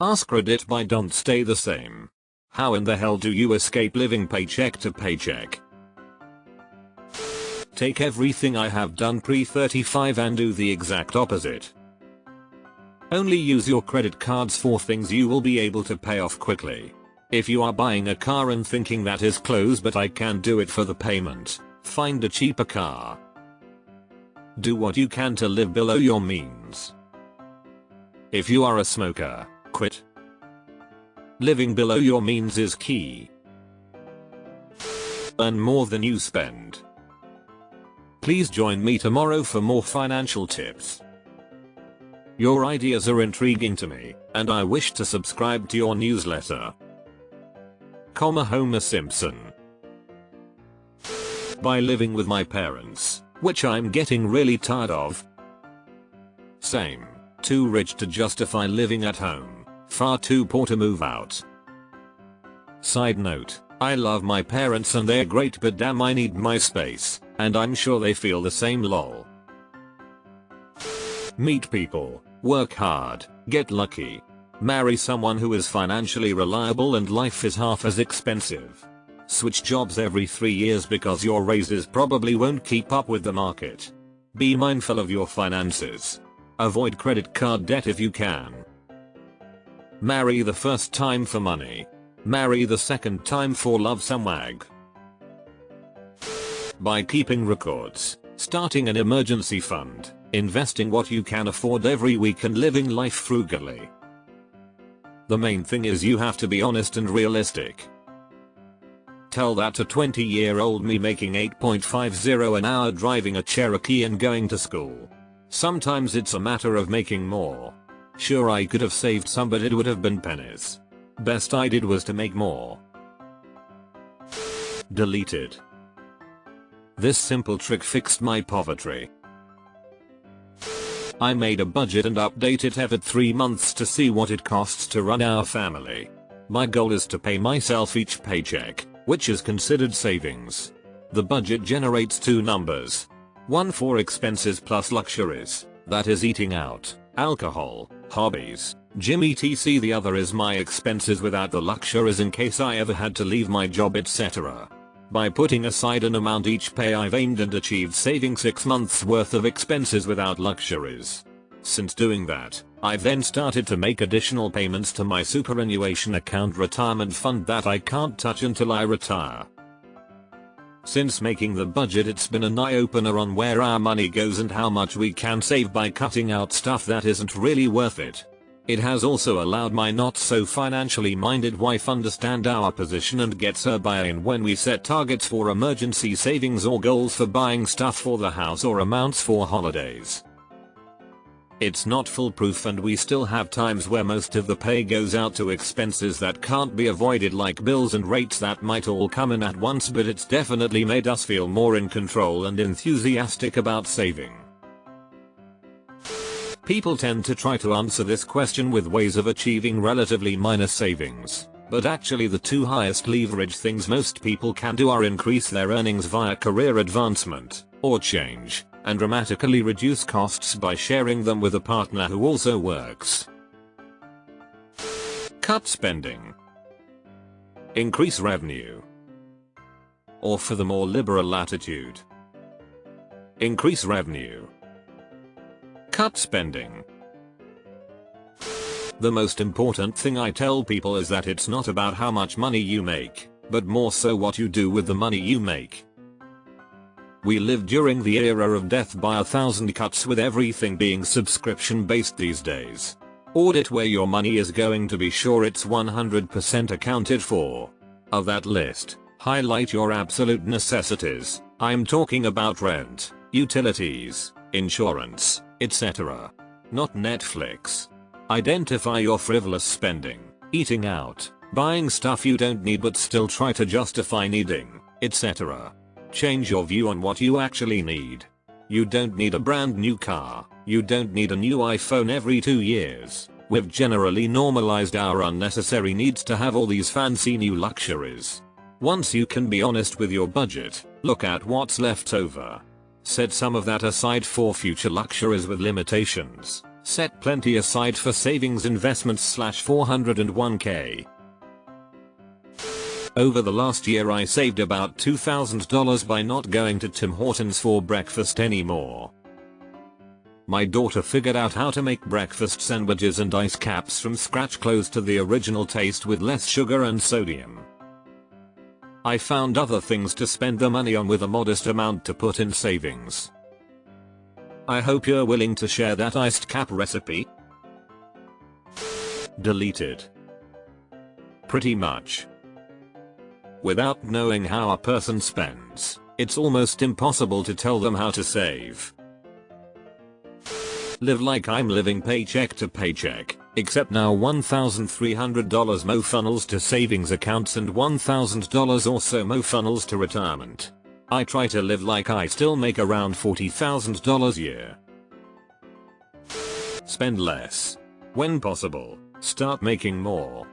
AskReddit by don't stay the same. How in the hell do you escape living paycheck to paycheck? Take everything I have done pre-35 and do the exact opposite. Only use your credit cards for things you will be able to pay off quickly. If you are buying a car and thinking that is close but I can't do it for the payment, find a cheaper car. Do what you can to live below your means. If you are a smoker, quit. Living below your means is key. Earn more than you spend. Please join me tomorrow for more financial tips. Your ideas are intriguing to me, and I wish to subscribe to your newsletter. Homer Simpson. By living with my parents, which I'm getting really tired of. Same. Too rich to justify living at home, far too poor to move out. Side note, I love my parents and they're great, but damn, I need my space, and I'm sure they feel the same, lol. Meet people, work hard, get lucky. Marry someone who is financially reliable and life is half as expensive. Switch jobs every 3 years because your raises probably won't keep up with the market. Be mindful of your finances. Avoid credit card debt if you can. Marry the first time for money. Marry the second time for love, some wag. By keeping records, starting an emergency fund, investing what you can afford every week and living life frugally. The main thing is you have to be honest and realistic. Tell that to 20-year-old me making $8.50 an hour driving a Cherokee and going to school. Sometimes it's a matter of making more. Sure, I could have saved some, but it would have been pennies. Best I did was to make more. Deleted. This simple trick fixed my poverty. I made a budget and update it every 3 months to see what it costs to run our family. My goal is to pay myself each paycheck, which is considered savings. The budget generates two numbers. One for expenses plus luxuries, that is eating out, alcohol, hobbies, gym etc. The other is my expenses without the luxuries in case I ever had to leave my job, etc. By putting aside an amount each pay, I've aimed and achieved saving 6 months worth of expenses without luxuries. Since doing that, I've then started to make additional payments to my superannuation account retirement fund that I can't touch until I retire. Since making the budget, it's been an eye-opener on where our money goes and how much we can save by cutting out stuff that isn't really worth it. It has also allowed my not so financially minded wife understand our position and gets her buy-in when we set targets for emergency savings or goals for buying stuff for the house or amounts for holidays. It's not foolproof and we still have times where most of the pay goes out to expenses that can't be avoided, like bills and rates that might all come in at once, but it's definitely made us feel more in control and enthusiastic about saving. People tend to try to answer this question with ways of achieving relatively minor savings, but actually the two highest leverage things most people can do are increase their earnings via career advancement, or change, and dramatically reduce costs by sharing them with a partner who also works. Cut spending. Increase revenue. Or for the more liberal attitude, increase revenue. Cut spending. The most important thing I tell people is that it's not about how much money you make, but more so what you do with the money you make. We live during the era of death by 1,000 cuts, with everything being subscription based these days. Audit where your money is going to be sure it's 100% accounted for. Of that list, highlight your absolute necessities. I'm talking about rent, utilities, insurance, etc. Not Netflix. Identify your frivolous spending, eating out, buying stuff you don't need but still try to justify needing, etc. Change your view on what you actually need. You don't need a brand new car. You don't need a new iPhone every 2 years. We've generally normalized our unnecessary needs to have all these fancy new luxuries. Once you can be honest with your budget, look at what's left over. Set some of that aside for future luxuries with limitations. Set plenty aside for savings investments /401k. Over the last year I saved about $2,000 by not going to Tim Hortons for breakfast anymore. My daughter figured out how to make breakfast sandwiches and ice caps from scratch close to the original taste with less sugar and sodium. I found other things to spend the money on with a modest amount to put in savings. I hope you're willing to share that iced cap recipe. Deleted. Pretty much. Without knowing how a person spends, it's almost impossible to tell them how to save. Live like I'm living paycheck to paycheck, except now $1,300 mo funnels to savings accounts and $1,000 or so mo funnels to retirement. I try to live like I still make around $40,000 a year. Spend less. When possible, start making more.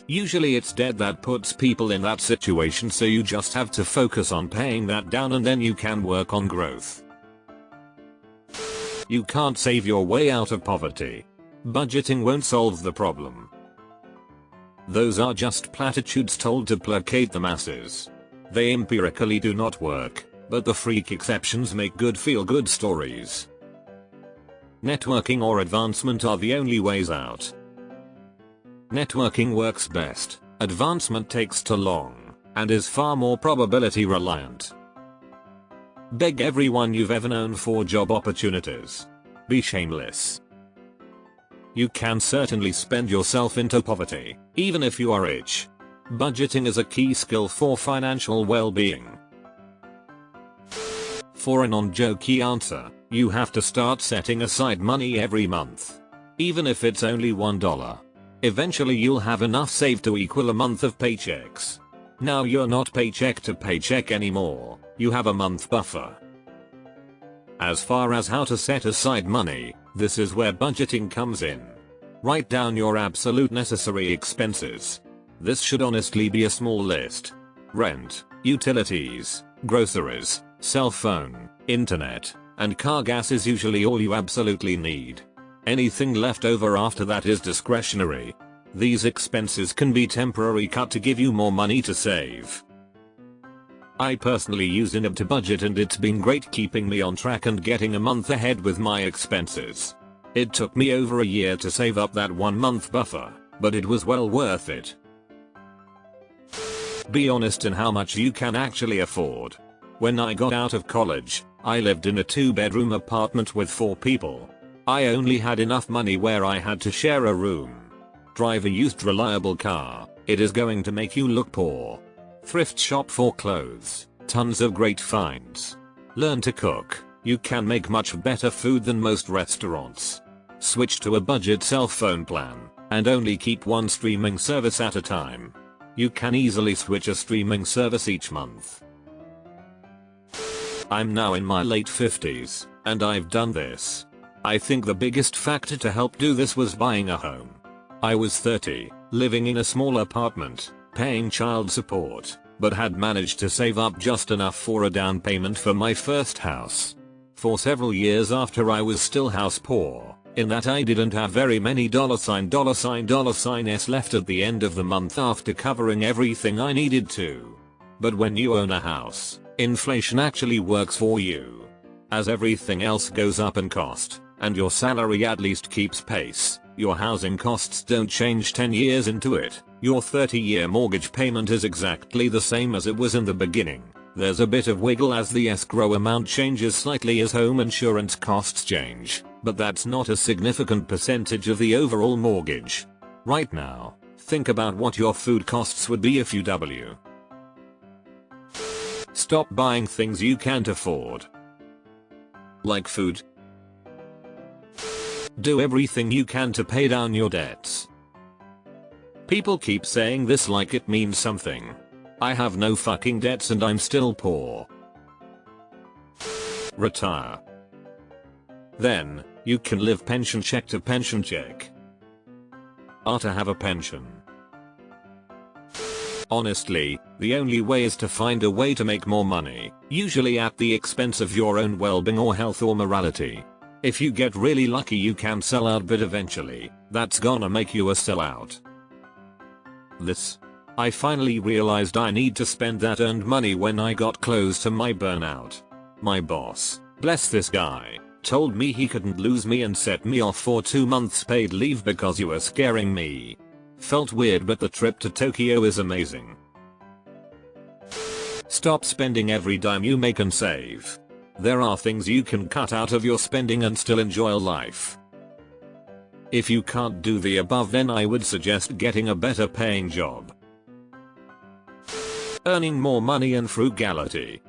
Usually it's debt that puts people in that situation, so you just have to focus on paying that down and then you can work on growth. You can't save your way out of poverty. Budgeting won't solve the problem. Those are just platitudes told to placate the masses. They empirically do not work, but the freak exceptions make good feel-good stories. Networking or advancement are the only ways out. Networking works best, advancement takes too long, and is far more probability reliant. Beg everyone you've ever known for job opportunities. Be shameless. You can certainly spend yourself into poverty, even if you are rich. Budgeting is a key skill for financial well-being. For a non-jokey answer, you have to start setting aside money every month. Even if it's only $1. Eventually you'll have enough saved to equal a month of paychecks. Now you're not paycheck to paycheck anymore, you have a month buffer. As far as how to set aside money, this is where budgeting comes in. Write down your absolute necessary expenses. This should honestly be a small list. Rent, utilities, groceries, cell phone, internet, and car gas is usually all you absolutely need. Anything left over after that is discretionary. These expenses can be temporarily cut to give you more money to save. I personally use Inab to budget, and it's been great keeping me on track and getting a month ahead with my expenses. It took me over a year to save up that 1 month buffer, but it was well worth it. Be honest in how much you can actually afford. When I got out of college, I lived in a 2-bedroom apartment with 4 people. I only had enough money where I had to share a room. Drive a used reliable car, it is going to make you look poor. Thrift shop for clothes, tons of great finds. Learn to cook, you can make much better food than most restaurants. Switch to a budget cell phone plan, and only keep one streaming service at a time. You can easily switch a streaming service each month. I'm now in my late 50s, and I've done this. I think the biggest factor to help do this was buying a home. I was 30, living in a small apartment, paying child support, but had managed to save up just enough for a down payment for my first house. For several years after I was still house poor, in that I didn't have very many $s left at the end of the month after covering everything I needed to. But when you own a house, inflation actually works for you. As everything else goes up in cost, and your salary at least keeps pace, your housing costs don't change 10 years into it. Your 30-year mortgage payment is exactly the same as it was in the beginning. There's a bit of wiggle as the escrow amount changes slightly as home insurance costs change, but that's not a significant percentage of the overall mortgage. Right now, think about what your food costs would be if you W. Stop buying things you can't afford. Like food. Do everything you can to pay down your debts. People keep saying this like it means something. I have no fucking debts and I'm still poor. Retire. Then, you can live pension check to pension check. To have a pension. Honestly, the only way is to find a way to make more money, usually at the expense of your own well-being or health or morality. If you get really lucky you can sell out, but eventually, that's gonna make you a sellout. I finally realized I need to spend that earned money when I got close to my burnout. My boss, bless this guy, told me he couldn't lose me and set me off for 2 months paid leave because you were scaring me. Felt weird, but the trip to Tokyo is amazing. Stop spending every dime you make and save. There are things you can cut out of your spending and still enjoy life. If you can't do the above, then I would suggest getting a better paying job. Earning more money and frugality.